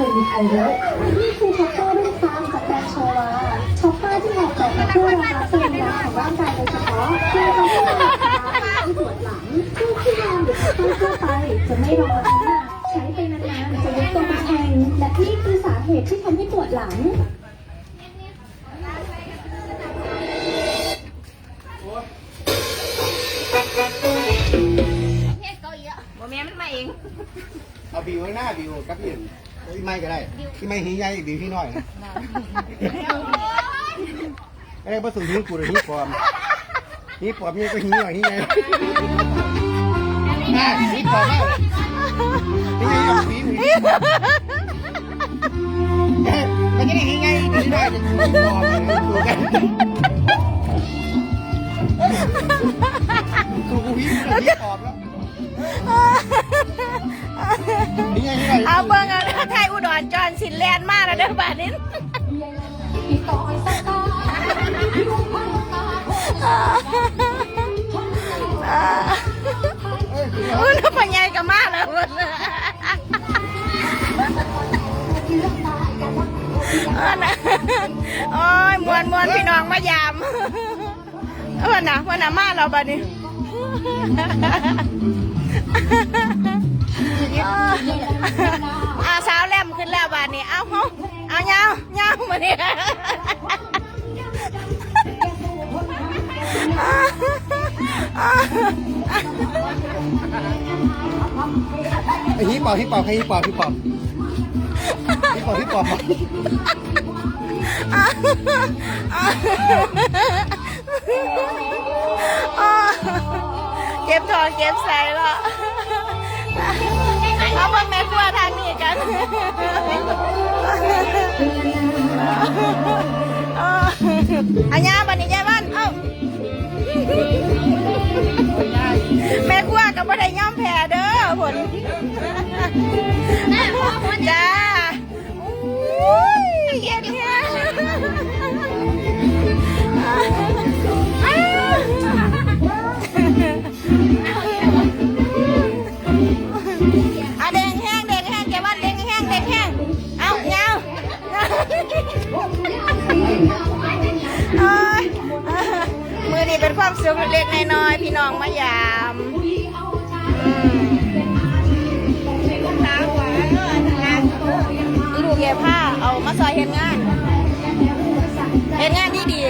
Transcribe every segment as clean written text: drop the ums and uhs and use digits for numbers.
ยมีใครรู้นี่คือช็อปเปอร์รุ่นฟาร์มจากแบรนด์โชวาช็อปเปอร์ที่ออกแบบมาเพื่อรองรับสรีระของร่างกายโดยเฉพาะเพื่อให้ผู้ป่วยที่ปวดหลังผู้ที่นอนหรือผู้ทั่วไปจะไม่รอช้าใช้ไปนานๆจะยกตัวแข็งและนี่คือสาเหตุที่ทำให้ปวดหลังบ่แม่มันมาเองเอาบิวข้างหน้าบิวกับพี่พี่ไม่ก็ได้พี่ไม่หีใหญ่บิวพี่น้อยนะอะไรผสมหิ้งกูหรือหิ้งปลอมหิ้งปลอมนี่ก็หิ้งหน่อยหิ้งไงหิ้งปลอมมากหิ้งไงกับหิ้งมันจะได้หิ้งไงหิ้งน้อยจะหิ้งปลอมดูกันกูหิ้งปลอมแล้วเอาเบิ่งเอาไทยอุดรจอนสินแลนด์มากแล้วเด้อบ้านนี้อุ้ยน้ำปัญญาก็มากแล้วโอ้ยมวนพี่น้องมายามวันน่ะมาเราบ้านนี้สาวแหลมขึ้นแล้วบ้านนี้เอาเงามาเนี่ยฮิปปอใครฮิปปอฮิปปอเก็บทองเก็บใส่ละเอาเบิ่งแม่ครัวทางนี้กันอันยาบันนี้ยายบ้านเอ้าแม่ครัวก็บ่ได้ย่อมแพ้เด้อผลจ้าอุ้ยเย็นแท้แดงแห้งแกว่าแดงแห้งเอาเงามือนี้เป็นความสุขเล็กๆน้อยๆพี่น้องมายามลูกเก็บผ้าเอามาซอยเห็นงานดี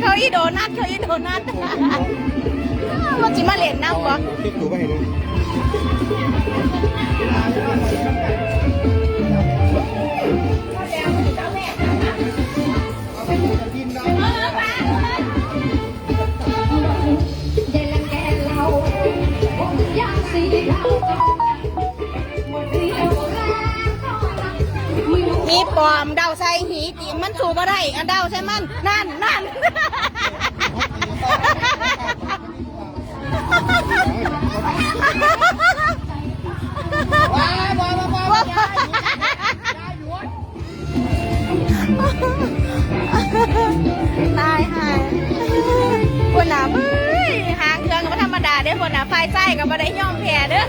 เขาอีโดนัทมันจิมาเล่นน้ำวะคิดถูกไปเห็นมีปอมเดาใส่หีตีมันสูบอะไรอันเดาใส่มันนั่นตายหายคนหนาหางเครื่องก็ธรรมดาเด้อคนหนาไฟไส้ก็ไม่ได้ย่อมแพ้เด้อ